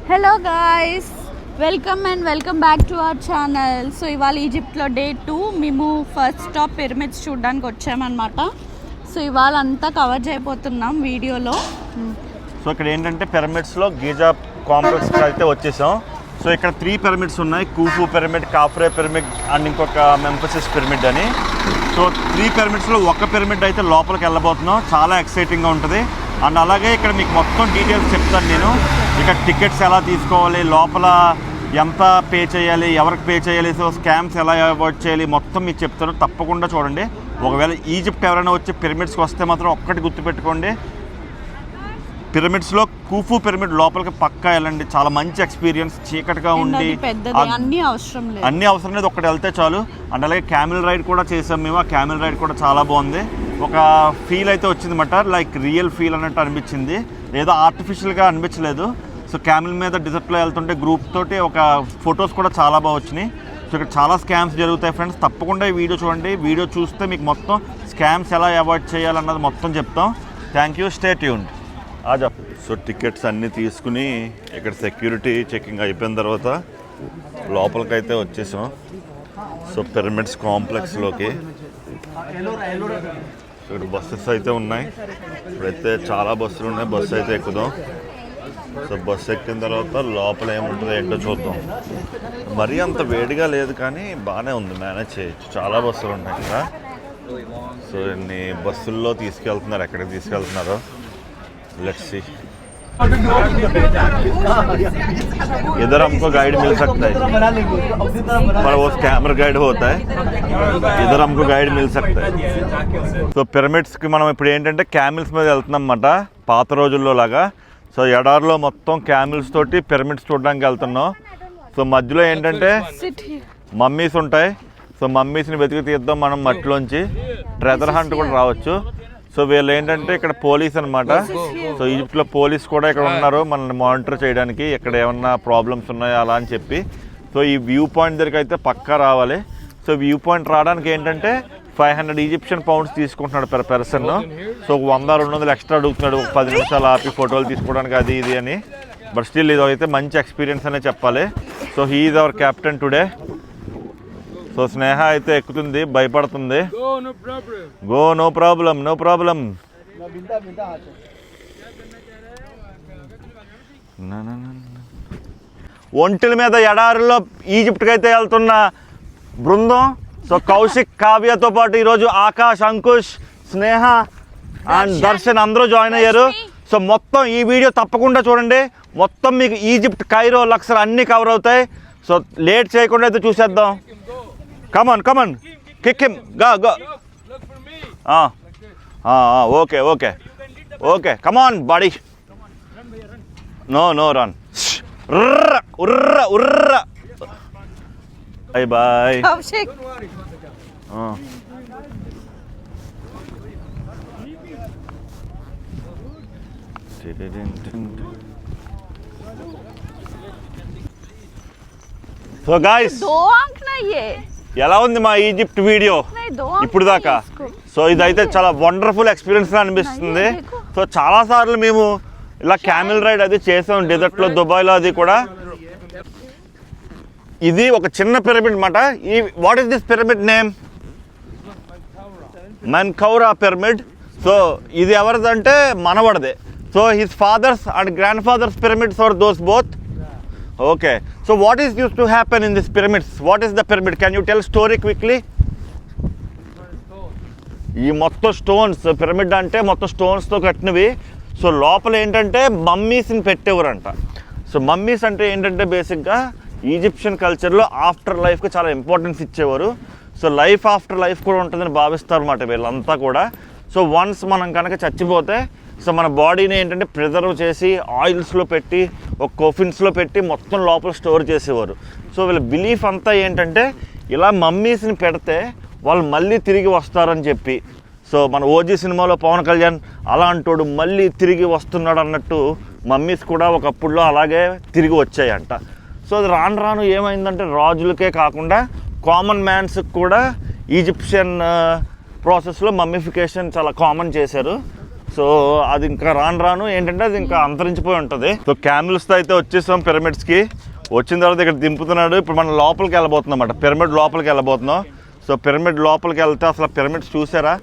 Hello guys, welcome back to our channel. So ఇవాళ ఈజిప్ట్లో day 2 మేము first stop pyramids చూడడానికి వచ్చామన్నమాట. సో ఇవాళ అంతా కవర్ చేయబోతున్నాం వీడియోలో. సో ఇక్కడ ఏంటంటే పిరమిడ్స్లో గీజా కాంప్లెక్స్కి అయితే వచ్చేసాం. సో ఇక్కడ 3 పిరమిడ్స్ ఉన్నాయి, కూఫు పిరమిడ్, కాఫ్రే పిరమిడ్ అండ్ ఇంకొక మెంఫిసిస్ పిరమిడ్ అని. సో 3 పిరమిడ్స్లో ఒక పిరమిడ్ అయితే లోపలికి వెళ్ళబోతున్నాం. చాలా ఎక్సైటింగ్గా ఉంటుంది. అండ్ అలాగే ఇక్కడ మీకు మొత్తం డీటెయిల్స్ చెప్తాను నేను. ఇక్కడ టికెట్స్ ఎలా తీసుకోవాలి, లోపల ఎంత పే చేయాలి, ఎవరికి పే చేయాలి, సో స్కామ్స్ ఎలా అవాయిడ్ చేయాలి, మొత్తం మీకు చెప్తాను. తప్పకుండా చూడండి. ఒకవేళ ఈజిప్ట్ ఎవరైనా వచ్చి పిరమిడ్స్కి వస్తే మాత్రం ఒక్కటి గుర్తుపెట్టుకోండి, పిరమిడ్స్లో కూఫు పిరమిడ్ లోపలికి పక్కా వెళ్ళండి. చాలా మంచి ఎక్స్పీరియన్స్. చీకటిగా ఉండి అన్ని అవసరం లేదు, ఒక్కటి వెళ్తే చాలు. అండ్ అలాగే క్యామిల్ రైడ్ కూడా చేసాం మేము. ఆ క్యామిల్ రైడ్ కూడా చాలా బాగుంది. ఒక ఫీల్ అయితే వచ్చిందన్నమాట, లైక్ రియల్ ఫీల్ అన్నట్టు అనిపించింది, ఏదో ఆర్టిఫిషియల్గా అనిపించలేదు. సో క్యామిల్ మీద డిజర్ట్లో వెళ్తుంటే గ్రూప్ తోటి ఒక ఫొటోస్ కూడా చాలా బాగా వచ్చినాయి. సో ఇక్కడ చాలా స్కామ్స్ జరుగుతాయి ఫ్రెండ్స్. తప్పకుండా ఈ వీడియో చూడండి. వీడియో చూస్తే మీకు మొత్తం స్కామ్స్ ఎలా అవాయిడ్ చేయాలన్నది మొత్తం చెప్తాం. Thank you, stay tuned. ఆజా. సో టికెట్స్ అన్నీ తీసుకుని ఇక్కడ సెక్యూరిటీ చెకింగ్ అయిపోయిన తర్వాత లోపలికైతే వచ్చేసాం. సో పిరమిడ్స్ కాంప్లెక్స్లోకి ఇక్కడ బస్సెస్ అయితే ఉన్నాయి. ఇప్పుడైతే చాలా బస్సులు ఉన్నాయి. బస్సు అయితే ఎక్కుదాం. సో బస్సు ఎక్కిన తర్వాత లోపల ఏముంటుందో ఏంటో చూద్దాం. మరీ అంత వేడిగా లేదు కానీ బాగానే ఉంది, మేనేజ్ చేయొచ్చు. చాలా బస్సులు ఉన్నాయి ఇక్కడ. సో ఇన్ని బస్సుల్లో తీసుకెళ్తున్నారు. ఎక్కడికి తీసుకెళ్తున్నారో लेट्स सी. इधर हमको गाइड मिल सकता है, पर वो स्कैमर गाइड होता है. इधर हमको गाइड मिल सकता है. సో పిరమిడ్స్కి మనం ఇప్పుడు ఏంటంటే క్యామిల్స్ మీద వెళ్తున్నాం అన్నమాట, పాత రోజుల్లో లాగా. సో ఎడారిలో మొత్తం క్యామిల్స్ తోటి పిరమిడ్స్ చూడడానికి వెళ్తున్నాం. సో మధ్యలో ఏంటంటే మమ్మీస్ ఉంటాయి. సో మమ్మీస్ని వెతికి తీద్దాం మనం మట్టిలోంచి. ట్రెజర్ హంట్ కూడా రావచ్చు. సో వీళ్ళు ఏంటంటే ఇక్కడ పోలీస్ అనమాట. సో ఈజిప్ట్లో పోలీస్ కూడా ఇక్కడ ఉన్నారు మనల్ని మానిటర్ చేయడానికి, ఇక్కడ ఏమన్నా ప్రాబ్లమ్స్ ఉన్నాయో అలా అని చెప్పి. సో ఈ వ్యూ పాయింట్ దగ్గరికి అయితే పక్కా రావాలి. సో వ్యూ పాయింట్ రావడానికి ఏంటంటే 500 ఈజిప్షియన్ పౌండ్స్ తీసుకుంటున్నాడు పర్ పర్సన్. సో 100-200 ఎక్స్ట్రా అడుగుతున్నాడు, 10 నిమిషాలు ఆపి ఫోటోలు తీసుకోవడానికి అది ఇది అని. బట్ స్టిల్ ఇది అయితే మంచి ఎక్స్పీరియన్స్ అనే చెప్పాలి. So he is our captain today. So Sneha అయితే ఎక్కుతుంది, భయపడుతుంది. Go, no problem. ఒంటిల మీద ఎడారిలో ఈజిప్ట్కి అయితే వెళ్తున్న బృందం. సో కౌశిక్, కావ్యతో పాటు ఈరోజు ఆకాష్, అంకుష్, స్నేహ అండ్ దర్శన్ అందరూ జాయిన్ అయ్యారు. సో మొత్తం ఈ వీడియో తప్పకుండా చూడండి. మొత్తం మీకు ఈజిప్ట్, కైరో, లక్సర్ అన్నీ కవర్ అవుతాయి. సో లేట్ చేయకుండా అయితే చూసేద్దాం. Come on, kick him, go. Okay, come on buddy. No, run. Urra. Bye. Kaushik. So guys, ఎలా ఉంది మా ఈజిప్ట్ వీడియో ఇప్పుడు దాకా? సో ఇదైతే చాలా వండర్ఫుల్ ఎక్స్పీరియన్స్ అనిపిస్తుంది. సో చాలాసార్లు మేము ఇలా క్యామిల్ రైడ్ అది చేసాం డెజర్ట్లో, దుబాయ్లో. అది కూడా ఇది ఒక చిన్న పిరమిడ్ అన్నమాట. ఈ what is this pyramid name? Menkaure pyramid. So ఇది ఎవరిదంటే మనవడదే. So his father's and grandfather's pyramids are those both. Okay, so what is used to happen in this pyramids? What is the pyramid? Can you tell story quickly? ఈ మొత్తం stones, pyramid అంటే మొత్తం స్టోన్స్తో కట్టినవి. So లోపల ఏంటంటే మమ్మీస్ని పెట్టేవారంట. So mummies అంటే ఏంటంటే బేసిక్గా ఈజిప్షియన్ కల్చర్లో ఆఫ్టర్ లైఫ్కి చాలా ఇంపార్టెన్స్ ఇచ్చేవారు. సో లైఫ్ ఆఫ్టర్ లైఫ్ కూడా ఉంటుందని భావిస్తారు అన్నమాట వీళ్ళంతా కూడా. సో వన్స్ మనం కనుక చచ్చిపోతే సో మన బాడీని ఏంటంటే ప్రిజర్వ్ చేసి ఆయిల్స్లో పెట్టి, ఒక కోఫిన్స్లో పెట్టి మొత్తం లోపల స్టోర్ చేసేవారు. సో వీళ్ళ బిలీఫ్ అంతా ఏంటంటే ఇలా మమ్మీస్ని పెడితే వాళ్ళు మళ్ళీ తిరిగి వస్తారని చెప్పి. సో మన ఓజీ సినిమాలో పవన్ కళ్యాణ్ అలా అంటాడు, మళ్ళీ తిరిగి వస్తున్నాడు అన్నట్టు మమ్మీస్ కూడా ఒకప్పుడులో అలాగే తిరిగి వచ్చాయంట. సో అది రాను ఏమైందంటే రాజులకే కాకుండా కామన్ మ్యాన్స్కి కూడా ఈజిప్షియన్ ప్రాసెస్లో మమ్మిఫికేషన్ చాలా కామన్ చేశారు. సో అది ఇంకా రాను ఏంటంటే అది ఇంకా అంతరించిపోయి ఉంటుంది. సో క్యామిల్స్తో అయితే వచ్చేసాం పిరమిడ్స్కి. వచ్చిన తర్వాత ఇక్కడ దింపుతున్నాడు. ఇప్పుడు మనం లోపలికి వెళ్ళబోతున్నాం అన్నమాట, పిరమిడ్ లోపలికి వెళ్ళబోతున్నాం. సో పిరమిడ్ లోపలికి వెళ్తే అసలు పిరమిడ్స్ చూసారా?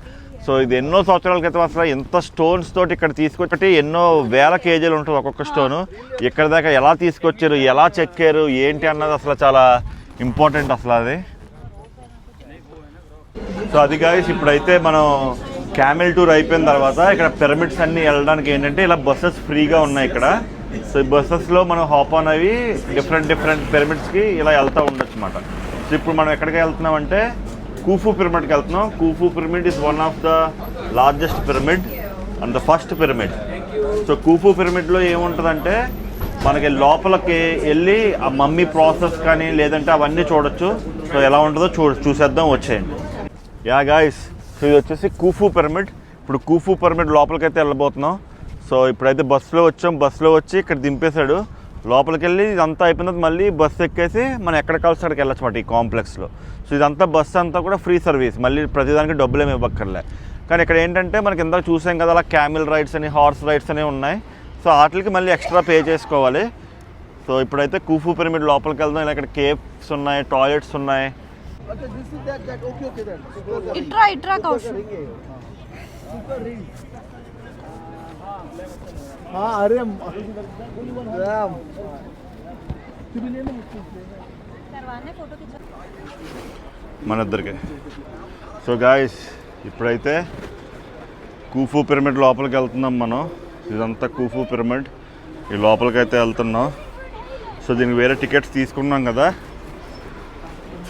సో ఇది ఎన్నో సంవత్సరాల క్రితం అసలు ఎంత స్టోన్స్ తోటి ఇక్కడ తీసుకొచ్చి ఎన్నో వేల కేజీలు ఉంటుంది ఒక్కొక్క స్టోను. ఇక్కడ దాకా ఎలా తీసుకొచ్చారు, ఎలా చెక్కారు, ఏంటి అన్నది అసలు చాలా ఇంపార్టెంట్ అసలు అది. సో అది గాయ్స్, ఇప్పుడైతే మనం క్యామెల్ టూర్ అయిపోయిన తర్వాత ఇక్కడ పిరమిడ్స్ అన్నీ వెళ్ళడానికి ఏంటంటే ఇలా బస్సెస్ ఫ్రీగా ఉన్నాయి ఇక్కడ. సో ఈ బస్సెస్లో మనం హాప్ ఆన్ అవి డిఫరెంట్ పిరమిడ్స్కి ఇలా వెళ్తూ ఉండొచ్చు అన్నమాట. సో ఇప్పుడు మనం ఎక్కడికి వెళ్తున్నామంటే కూఫు పిరమిడ్కి వెళ్తున్నాం. Khufu pyramid is one of the largest pyramid and the first pyramid. So Khufu పిరమిడ్లో ఏముంటుందంటే మనకి లోపలికి వెళ్ళి ఆ మమ్మీ ప్రాసెస్ కానీ లేదంటే అవన్నీ చూడొచ్చు. సో ఎలా ఉంటుందో చూసేద్దాం, వచ్చేయండి. యా గాయ్స్, సో ఇది వచ్చేసి కూఫు పిరమిడ్. ఇప్పుడు కూఫు పిరమిడ్ లోపలికి అయితే వెళ్ళబోతున్నాం. సో ఇప్పుడైతే బస్సులో వచ్చాం. బస్సులో వచ్చి ఇక్కడ దింపేశాడు. లోపలికి వెళ్ళి ఇదంతా అయిపోయిన తర్వాత మళ్ళీ బస్సు ఎక్కేసి మనం ఎక్కడ కావాల్సి అక్కడికి వెళ్ళచ్చు అన్నమాట ఈ కాంప్లెక్స్లో. సో ఇదంతా బస్సు అంతా కూడా ఫ్రీ సర్వీస్, మళ్ళీ ప్రతిదానికి డబ్బులేమి ఇవ్వక్కర్లే. కానీ ఇక్కడ ఏంటంటే మనకి ఇందాక చూసాం కదా, అలా క్యామిల్ రైడ్స్ అని హార్స్ రైడ్స్ అని ఉన్నాయి. సో వాటికి మళ్ళీ ఎక్స్ట్రా పే చేసుకోవాలి. సో ఇప్పుడైతే కూఫు పిరమిడ్ లోపలికి వెళ్దాం. ఇలా ఇక్కడ కేవ్స్ ఉన్నాయి, టాయిలెట్స్ ఉన్నాయి. ఇట్రా కౌశల్. మన ఇద్దరికి. సో గాయస్, ఇప్పుడైతే కూఫు పిరమిడ్ లోపలికి వెళ్తున్నాం మనం. ఇదంతా కూఫు పిరమిడ్, ఈ లోపలికి అయితే వెళ్తున్నాం. సో దీనికి వేరే టికెట్స్ తీసుకున్నాం కదా,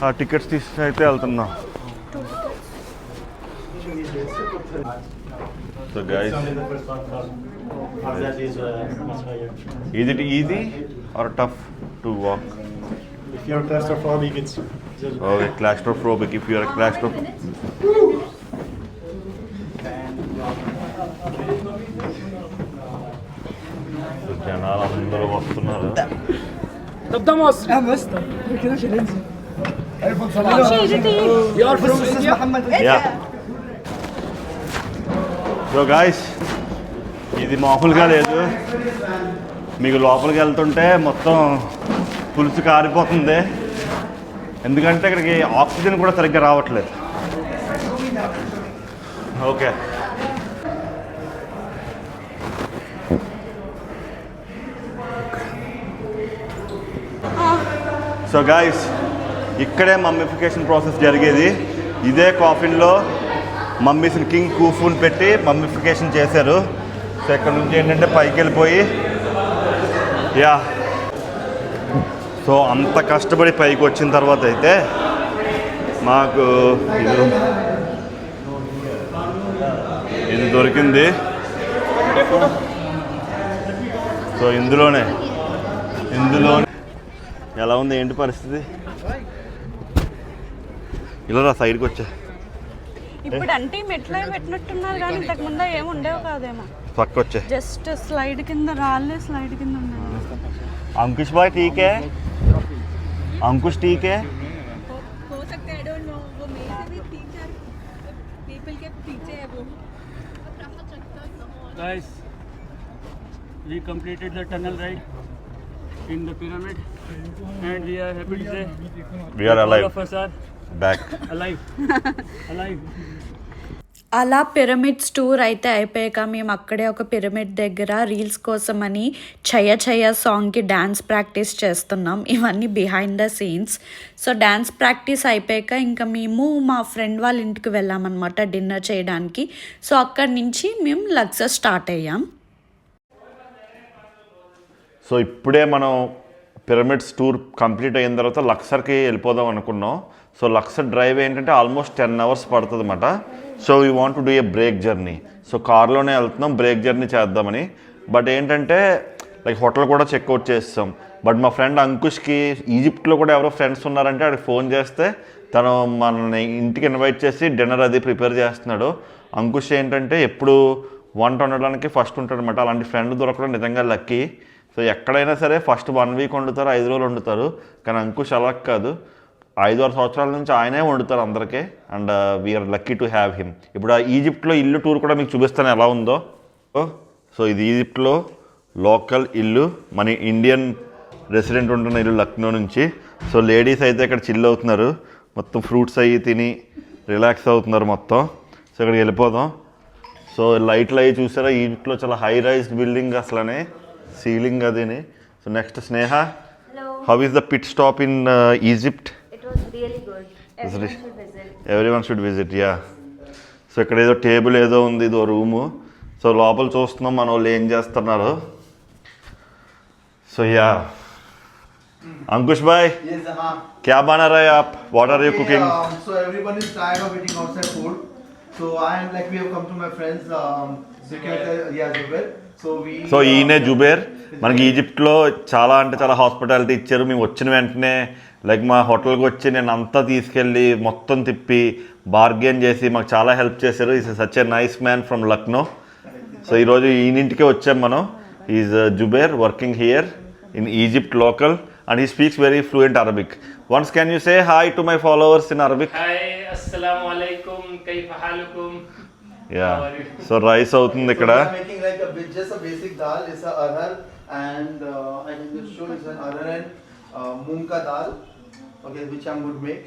ఆ టికెట్స్ తీసుకుని అయితే వెళ్తున్నాం. So guys, is it easy or tough to walk? If you're claustrophobic, it's just... Okay, claustrophobic. If you are claustrophobic. జనాలు అందరూ వస్తున్నారు. సో గాయస్, ఇది మామూలుగా లేదు. మీకు లోపలికి వెళ్తుంటే మొత్తం పులుసు కారిపోతుంది. ఎందుకంటే ఇక్కడికి ఆక్సిజన్ కూడా సరిగ్గా రావట్లేదు. ఓకే, సో గాయస్, ఇక్కడే మమ్మిఫికేషన్ ప్రాసెస్ జరిగేది. ఇదే కాఫిన్లో మమ్మీస్ని కింగ్ కూఫుని పెట్టి మమ్మిఫికేషన్ చేశారు. సో ఇక్కడ నుంచి ఏంటంటే పైకి వెళ్ళిపోయి, యా, సో అంత కష్టపడి పైకి వచ్చిన తర్వాత అయితే మాకు ఇది దొరికింది. సో ఇందులోనే ఎలా ఉంది, ఏంటి పరిస్థితి? ఇలా సైడ్కి వచ్చా. ఇప్పుడు అంటే మెట్ల పెట్టినట్టున్నారు కానీ ఇంతకు ముందు ఏమి ఉండేవి కాదేమో. పక్క వచ్చే జస్ట్ స్లైడ్ కింద రాళ్ళే, స్లైడ్ కింద ఉండేవి. अंकुश भाई ठीक है? अंकुश ठीक है? हो सकता है, आई डोंट नो. वो मेरे से भी 3-4 पीपल के पीछे है वो. Guys, we completed the tunnel ride in the pyramid and we are happy to say We are alive. all of us are Back. alive. alive. అలా పిరమిడ్స్ టూర్ అయితే అయిపోయాక మేము అక్కడే ఒక పిరమిడ్ దగ్గర రీల్స్ కోసం అని చయ సాంగ్కి డ్యాన్స్ ప్రాక్టీస్ చేస్తున్నాం. ఇవన్నీ behind the scenes. So dance practice అయిపోయాక ఇంకా మేము మా ఫ్రెండ్ వాళ్ళ ఇంటికి వెళ్ళామన్నమాట డిన్నర్ చేయడానికి. సో అక్కడి నుంచి మేము లక్సర్ స్టార్ట్ అయ్యాం. సో ఇప్పుడే మనం పిరమిడ్స్ టూర్ కంప్లీట్ అయిన తర్వాత లక్సర్కి వెళ్ళిపోదాం అనుకున్నాం. సో లక్సర్ డ్రైవ్ ఏంటంటే ఆల్మోస్ట్ 10 hours పడుతుంది అన్నమాట. So we want to do a break journey. So కార్లోనే వెళ్తున్నాం, బ్రేక్ జర్నీ చేద్దామని. బట్ ఏంటంటే లైక్ హోటల్ కూడా చెక్అవుట్ చేస్తాం. బట్ మా ఫ్రెండ్ అంకుష్కి ఈజిప్ట్లో కూడా ఎవరో ఫ్రెండ్స్ ఉన్నారంటే ఆడికి ఫోన్ చేస్తే తను మనల్ని ఇంటికి ఇన్వైట్ చేసి డిన్నర్ అది ప్రిపేర్ చేస్తున్నాడు. అంకుష్ ఏంటంటే ఎప్పుడు వంట వండడానికి ఫస్ట్ ఉంటాడు అనమాట. అలాంటి ఫ్రెండ్ దొరకడం నిజంగా లక్కీ. సో ఎక్కడైనా సరే ఫస్ట్ 1 week వండుతారు, 5 రోజులు వండుతారు. కానీ అంకుష్ అలా కాదు, 5-6 సంవత్సరాల నుంచి ఆయనే వండుతారు అందరికీ. And we're lucky to have him. ఇప్పుడు ఆ ఈజిప్ట్లో ఇల్లు టూర్ కూడా మీకు చూపిస్తాను ఎలా ఉందో. సో ఇది ఈజిప్ట్లో లోకల్ ఇల్లు, మన ఇండియన్ రెసిడెంట్ ఉంటున్న ఇల్లు లక్నో నుంచి. సో లేడీస్ అయితే ఇక్కడ చిల్ అవుతున్నారు, మొత్తం ఫ్రూట్స్ అవి తిని రిలాక్స్ అవుతున్నారు మొత్తం. సో ఇక్కడికి వెళ్ళిపోదాం. సో లైట్లు అవి చూసారా, ఈజిప్ట్లో చాలా హై రైజ్డ్ బిల్డింగ్ అసలనే, సీలింగ్ అదిని. So next Sneha, how is the pit stop in Egypt? It was really good. Everyone should visit. Everyone should visit, yeah. So ఇక్కడ ఏదో టేబుల్ ఏదో ఉంది, ఇదో రూము. సో లోపల చూస్తున్నాం మన వాళ్ళు ఏం చేస్తున్నారు. సో యా, अंकुश भाई, Yes, हाँ. क्या बना रहे आप? What are you Okay, cooking? So everyone is tired of eating outside food. So I am like we have come to my friends. Zubair. So we. So ఈయనే జుబేర్. మనకి ఈజిప్ట్లో చాలా అంటే చాలా హాస్పిటాలిటీ ఇచ్చారు. మేము వచ్చిన వెంటనే లైక్ మా హోటల్కి వచ్చి నేను అంతా తీసుకెళ్ళి మొత్తం తిప్పి బార్గెన్ చేసి మాకు చాలా హెల్ప్ చేశారు. Is such a nice man from Lucknow. So ఈరోజు ఈయనింటికే వచ్చాం మనం. Is Zubair working here in Egypt local and he speaks very fluent Arabic. Once can you say hi to my followers in Arabic? Hi, assalamu alaikum, kayfa halukum? Yeah. So rice avutundi So ikkada. we are making like just a basic dal. It's a arhar and I can just show it's an arhar and moong ka dal. Okay, which I'm going to make.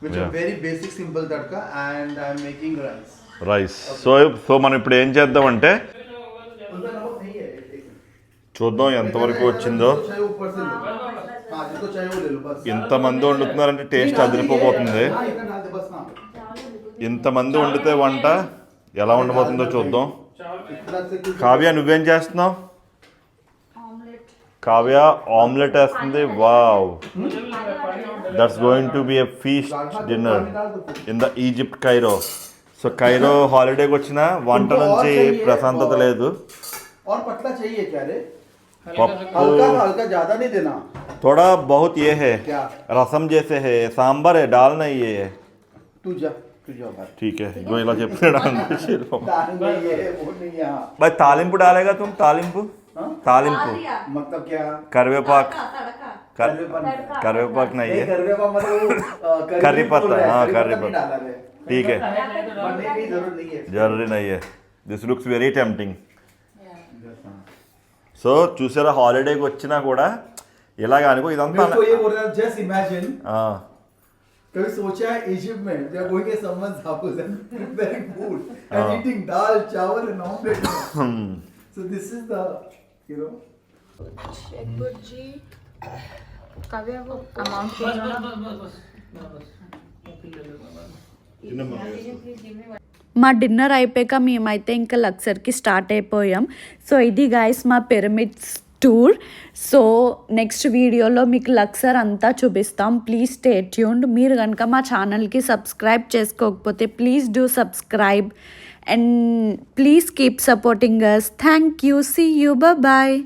Which Yeah. are very basic simple tadka and I'm making rice. Rice. So మనం ఇప్పుడు ఏం చేద్దామంటే उसका नमक नहीं है. చూద్దాం ఎంతవరకు వచ్చిందో. जिसको चाहिए ऊपर से लो. हाँ, जिसको चाहिए वो ले लो बस. ఇంతమంది వండుతున్నారంటే టేస్ట్ అదిరిపోబోతుంది. हाँ, इतना डाल दे बस. हाँ. ఇంతమంది వండితే వంట ఎలా ఉండబోతుందో చూద్దాం. इतना से कुछ. కావ్య నువ్వేం చేస్తున్నావు? కావ్య ఆమ్లెట్ వేస్తుంది. Wow, that's going to be a feast dinner in the Egypt Cairo. So Cairo హాలిడేకి వచ్చిన వంట నుంచి ప్రశాంతత లేదు. और पतला चाहिए क्या रे? పప్పు हल्का ज्यादा नहीं देना. थोड़ा बहुत ये है, क्या? रसम जैसे है, सांबर है, दाल नहीं है. तू जा बाहर. ठीक है, जो ఇలా చెప్పాడు दाल नहीं है, वो नहीं है. हाँ. भाई तालिंపు डालेगा तुम? तालिंపు हाँ? तालिंపు मतलब क्या? करिवेपाक करिवेपाक. करिवेपाक नहीं है, करिवेपाक मतलब करी पत्ता. हाँ, करी नहीं पत्ता. डाला रे. ठीक है, बनने की जरूरत नहीं है. जरूरी नहीं है. This looks very tempting. So చూసారా, హాలిడేకి వచ్చినా కూడా ఇలాగ అనుకో ఇదంతా. मेरे को ये बोल रहा है जस्ट इमेजिन ఆ, कभी सोचा है इजिप्ट में they are going to someone's house and preparing food and eating dal chawal and omelette. So this is the, you know. जी काव्य वो अमाउंट మా డిన్నర్ అయిపోయాక మేమైతే ఇంకా లక్సర్కి స్టార్ట్ అయిపోయాం. సో ఇది గాయస్ మా పిరమిడ్స్ టూర్. సో నెక్స్ట్ వీడియోలో మీకు లక్సర్ అంతా చూపిస్తాం. Please stay tuned. మీరు కనుక మా ఛానల్కి సబ్స్క్రైబ్ చేసుకోకపోతే please do subscribe and please keep supporting us. Thank you. See you. Bye.